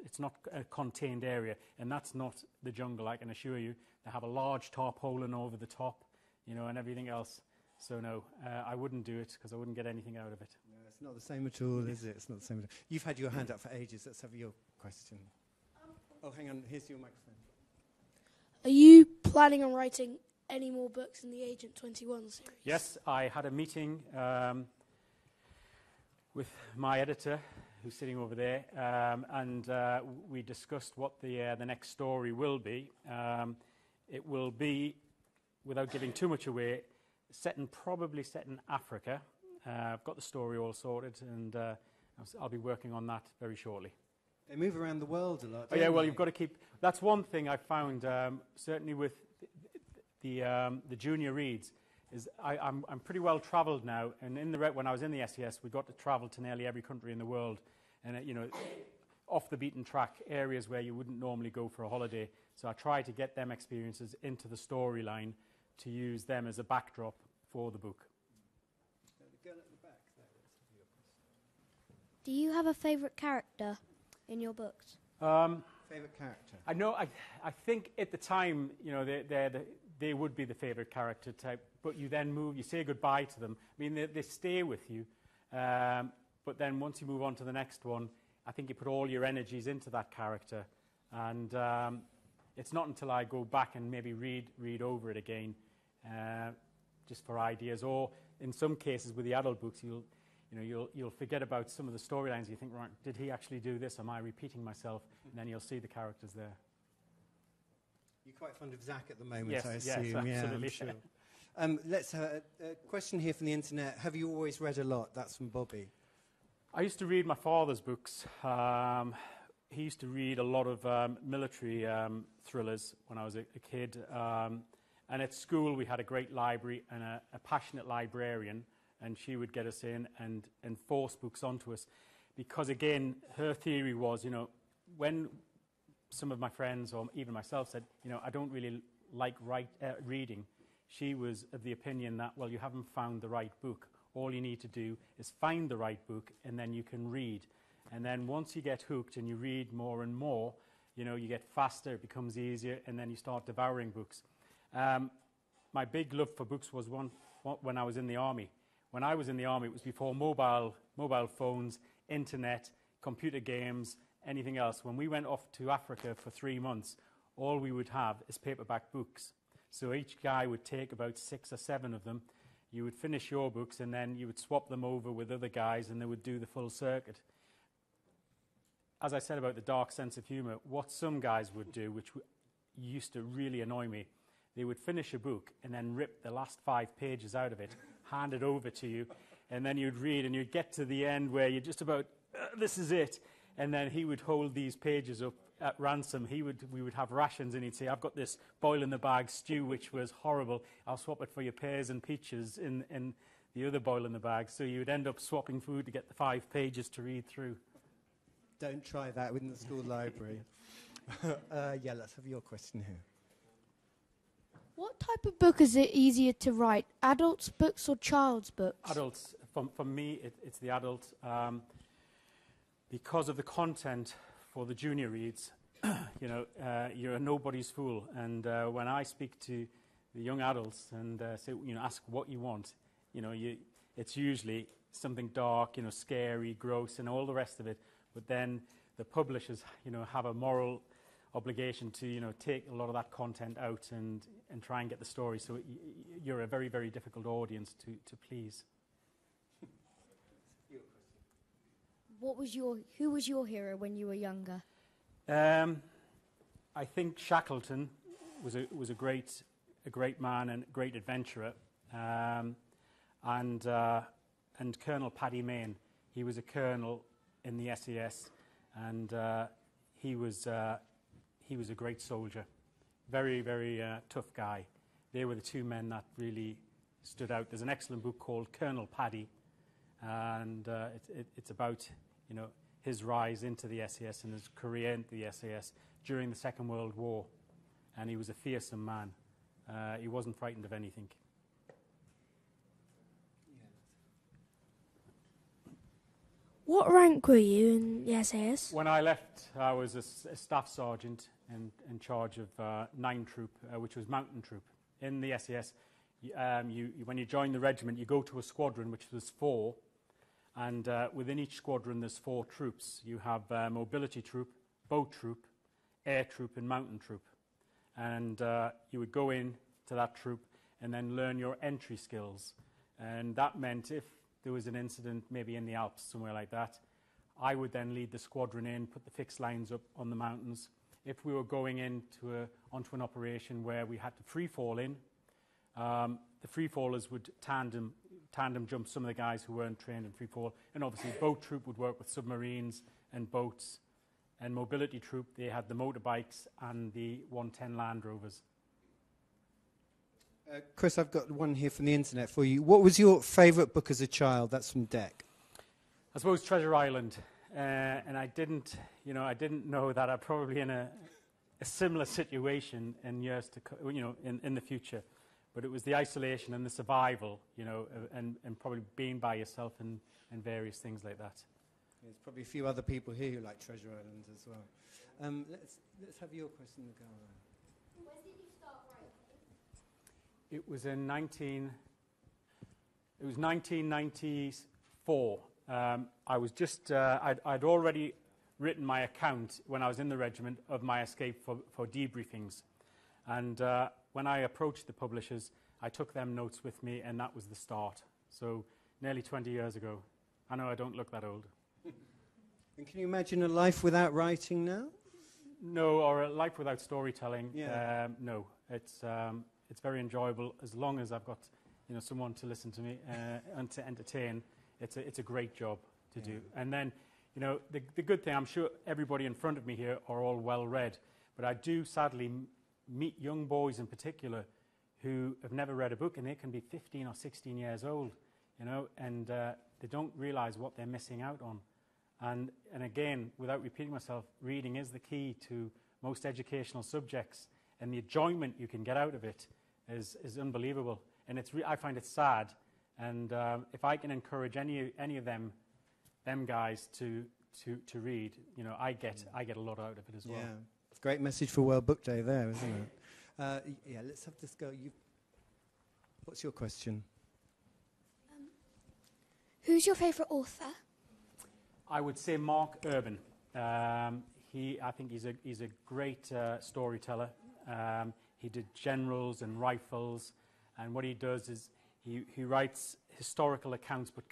a contained area, and that's not the jungle, I can assure you. They have a large tarpaulin over the top, and everything else. So no, I wouldn't do it because I wouldn't get anything out of it. No, it's not the same at all, is it? It's not the same at all. You've had your hand up for ages. Let's have your question. Oh, hang on. Here's your microphone. Are you planning on writing any more books in the Agent 21 series? Yes, I had a meeting with my editor, who's sitting over there, and we discussed what the next story will be. It will be, without giving too much away, probably set in Africa. I've got the story all sorted, and I'll be working on that very shortly. They move around the world a lot. Oh, yeah, well, you've got to keep. That's one thing I found, certainly with the junior reads, is I'm pretty well travelled now. And when I was in the SAS, we got to travel to nearly every country in the world, and off the beaten track areas where you wouldn't normally go for a holiday. So I try to get them experiences into the storyline to use them as a backdrop for the book. The girl at the back there, let's have your question. Do you have a favourite character in your books? Favourite character? I know. I think at the time, they would be the favourite character type. But you then move. You say goodbye to them. I mean, they stay with you. But then once you move on to the next one, I think you put all your energies into that character. And it's not until I go back and maybe read over it again, just for ideas. Or in some cases with the adult books, you'll forget about some of the storylines. You think, right, did he actually do this? Am I repeating myself? And then you'll see the characters there. You're quite fond of Zak at the moment, yes, I assume. Yes, absolutely. Yeah, I'm sure. Let's have a question here from the internet. Have you always read a lot? That's from Bobby. I used to read my father's books. He used to read a lot of military thrillers when I was a kid. And at school, we had a great library and a passionate librarian, and she would get us in and force books onto us. Because, again, her theory was, when some of my friends or even myself said, I don't really like reading, she was of the opinion that, well, you haven't found the right book. All you need to do is find the right book, and then you can read. And then once you get hooked and you read more and more, you get faster, it becomes easier, and then you start devouring books. My big love for books was when I was in the army. When I was in the army, it was before mobile phones, internet, computer games, anything else. When we went off to Africa for 3 months, all we would have is paperback books. So each guy would take about 6 or 7 of them. You would finish your books, and then you would swap them over with other guys, and they would do the full circuit. As I said about the dark sense of humour, what some guys would do, which used to really annoy me, they would finish a book and then rip the last 5 pages out of it, hand it over to you, and then you'd read, and you'd get to the end where you're just about, this is it, and then he would hold these pages up at ransom, we would have rations, and he'd say, "I've got this boil-in-the-bag stew, which was horrible. I'll swap it for your pears and peaches in the other boil-in-the-bag." So you would end up swapping food to get the 5 pages to read through. Don't try that in the school library. Yeah, let's have your question here. What type of book is it easier to write? Adults' books or child's books? Adults. For me, it's the adult. Because of the content for the junior reads, you're a nobody's fool. And when I speak to the young adults and say, ask what you want, it's usually something dark, scary, gross, and all the rest of it. But then the publishers, have a moral obligation to, take a lot of that content out and try and get the story. So you're a very, very difficult audience to please. Who was your hero when you were younger? I think Shackleton was a great man and great adventurer, and Colonel Paddy Mayne. He was a colonel in the SAS, and he was a great soldier, very, very tough guy. They were the two men that really stood out. There's an excellent book called Colonel Paddy, and it's about his rise into the SAS and his career into the SAS during the Second World War. And he was a fearsome man. He wasn't frightened of anything. What rank were you in the SAS? When I left, I was a staff sergeant in charge of 9 Troop, which was Mountain Troop. In the SAS, when you join the regiment, you go to a squadron, which was 4. And within each squadron, there's 4 troops. You have mobility troop, boat troop, air troop, and mountain troop. And you would go in to that troop and then learn your entry skills. And that meant if there was an incident, maybe in the Alps, somewhere like that, I would then lead the squadron in, put the fixed lines up on the mountains. If we were going onto an operation where we had to free fall in, the free fallers would tandem jump some of the guys who weren't trained in free fall. And obviously boat troop would work with submarines and boats. And mobility troop, they had the motorbikes and the 110 Land Rovers. Chris, I've got one here from the internet for you. What was your favourite book as a child? That's from Deck. I suppose Treasure Island. And I didn't know that I'm probably in a similar situation in years to in the future. But it was the isolation and the survival, and probably being by yourself and various things like that. There's probably a few other people here who like Treasure Island as well. Let's have your question go on. When did you start writing? It was in 1994. I was just I'd already written my account when I was in the regiment of my escape for debriefings, and when I approached the publishers, I took them notes with me, and that was the start. So nearly 20 years ago. I know I don't look that old. And can you imagine a life without writing now? No, or a life without storytelling. Yeah. No, it's very enjoyable as long as I've got someone to listen to me and to entertain. It's a great job to do. And then the good thing, I'm sure everybody in front of me here are all well read, but I do sadly meet young boys in particular who have never read a book, and they can be 15 or 16 years old, and they don't realize what they're missing out on. And again, without repeating myself, reading is the key to most educational subjects, and the enjoyment you can get out of it is unbelievable. And I find it sad, and if I can encourage any of them guys to read, I get a lot out of it as well. Yeah. It's a great message for World Book Day there, isn't it? Yeah, let's have this go. What's your question? Who's your favourite author? I would say Mark Urban. I think he's a great storyteller. He did generals and rifles, and what he does is he writes historical accounts, but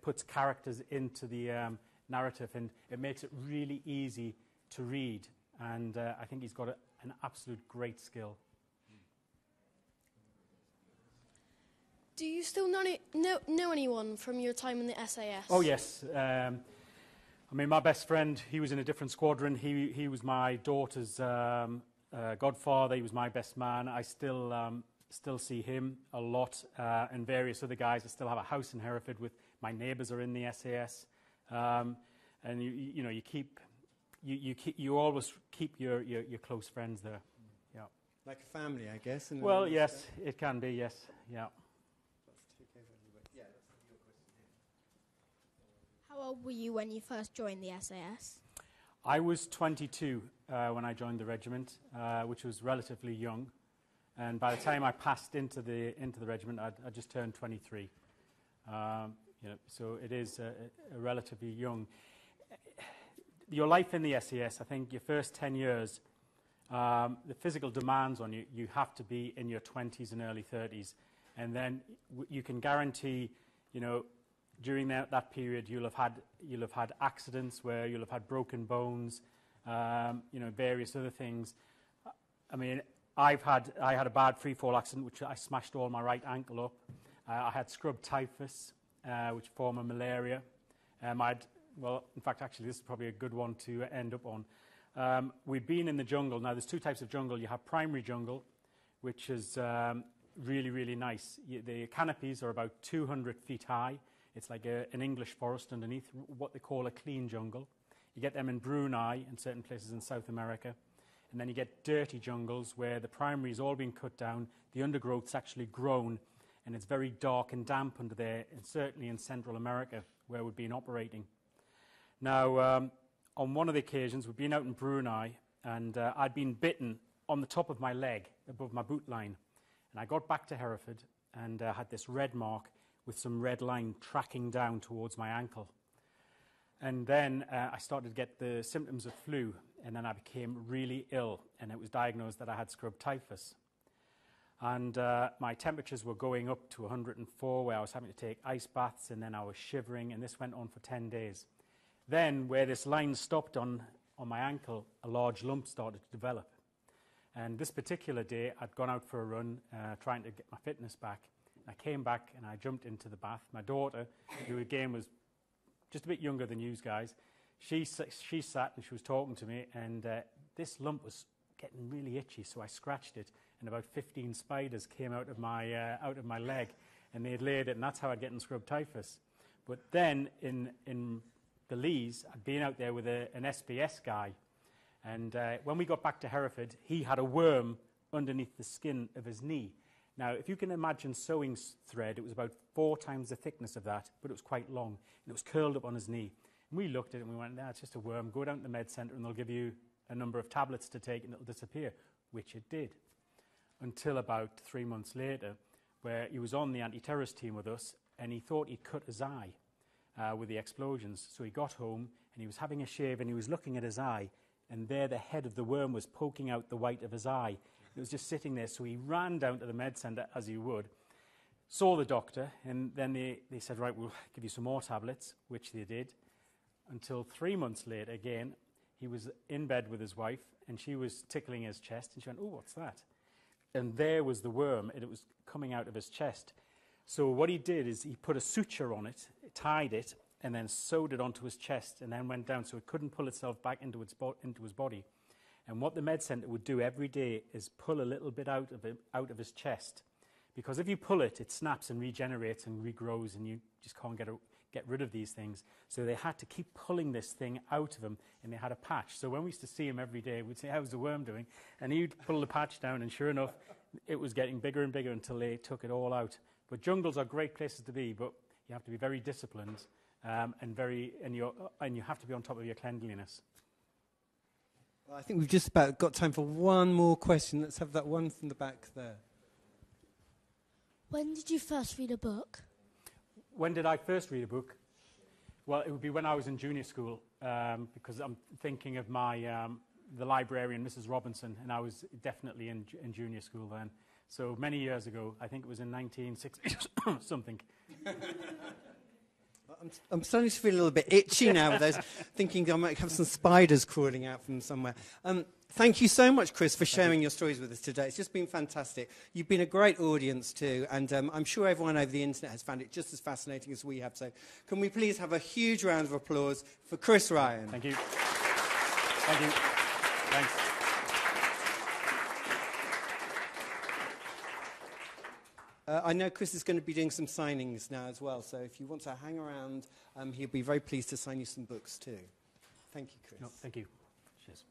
puts characters into the narrative, and it makes it really easy to read. And I think he's got an absolute great skill. Do you still know anyone from your time in the SAS? Oh, yes. I mean, my best friend, he was in a different squadron. He was my daughter's godfather. He was my best man. I still see him a lot, and various other guys. I still have a house in Hereford with my neighbours are in the SAS, and you always keep your close friends there. Yeah. Like a family, I guess. In Well, yes, it can be. Yes, yeah. How old were you when you first joined the SAS? I was 22 when I joined the regiment, which was relatively young. And by the time I passed into the regiment, I just turned 23. So it is a relatively young. Your life in the SAS, I think your first 10 years, the physical demands on you, you have to be in your 20s and early 30s. And then you can guarantee, during that period, you'll have had accidents where you'll have had broken bones, various other things. I mean, I had a bad free-fall accident, which I smashed all my right ankle up. I had scrub typhus, which form of malaria. In fact, actually, this is probably a good one to end up on. We've been in the jungle. Now, there's two types of jungle. You have primary jungle, which is really, really nice. The canopies are about 200 feet high. It's like an English forest underneath, what they call a clean jungle. You get them in Brunei and certain places in South America. And then you get dirty jungles where the primary is all being cut down, the undergrowth's actually grown, and it's very dark and damp under there, and certainly in Central America, where we've been operating. Now, on one of the occasions, we've been out in Brunei, and I'd been bitten on the top of my leg, above my boot line. And I got back to Hereford, and had this red mark with some red line tracking down towards my ankle. And then I started to get the symptoms of flu, and then I became really ill, and it was diagnosed that I had scrub typhus. And my temperatures were going up to 104, where I was having to take ice baths, and then I was shivering, and this went on for 10 days. Then, where this line stopped on my ankle, a large lump started to develop. And this particular day, I'd gone out for a run, trying to get my fitness back. I came back and I jumped into the bath. My daughter, who again was just a bit younger than you guys, she sat and she was talking to me, and this lump was getting really itchy, so I scratched it, and about 15 spiders came out of my leg, and they had laid it, and that's how I'd gotten scrub typhus. But then in Belize, I'd been out there with an SBS guy, and when we got back to Hereford, he had a worm underneath the skin of his knee. Now, if you can imagine sewing thread, it was about 4 times the thickness of that, but it was quite long, and it was curled up on his knee. And we looked at it and we went, it's just a worm. Go down to the med centre and they'll give you a number of tablets to take and it'll disappear, which it did. Until about 3 months later, where he was on the anti-terrorist team with us, and he thought he'd cut his eye with the explosions. So he got home and he was having a shave and he was looking at his eye, and there the head of the worm was poking out the white of his eye. It was just sitting there, so he ran down to the med centre, as he would, saw the doctor, and then they said, right, we'll give you some more tablets, which they did, until 3 months later, again, he was in bed with his wife, and she was tickling his chest, and she went, oh, what's that? And there was the worm, and it was coming out of his chest. So what he did is he put a suture on it, tied it, and then sewed it onto his chest, and then went down so it couldn't pull itself back into his body. And what the med centre would do every day is pull a little bit out of his chest. Because if you pull it, it snaps and regenerates and regrows, and you just can't get rid of these things. So they had to keep pulling this thing out of him, and they had a patch. So when we used to see him every day, we'd say, how's the worm doing? And he'd pull the patch down, and sure enough, it was getting bigger and bigger until they took it all out. But jungles are great places to be, but you have to be very disciplined, and you have to be on top of your cleanliness. Well, I think we've just about got time for one more question. Let's have that one from the back there. When did you first read a book? When did I first read a book? Well, it would be when I was in junior school, because I'm thinking of the librarian, Mrs. Robinson, and I was definitely in junior school then. So many years ago, I think it was in 1960 something. I'm starting to feel a little bit itchy now with those, thinking I might have some spiders crawling out from somewhere. Thank you so much, Chris, for sharing your stories with us today. It's just been fantastic. You've been a great audience too, and I'm sure everyone over the internet has found it just as fascinating as we have. So can we please have a huge round of applause for Chris Ryan? Thank you. Thank you. Thanks. I know Chris is going to be doing some signings now as well, so if you want to hang around, he'll be very pleased to sign you some books too. Thank you, Chris. No, thank you. Cheers.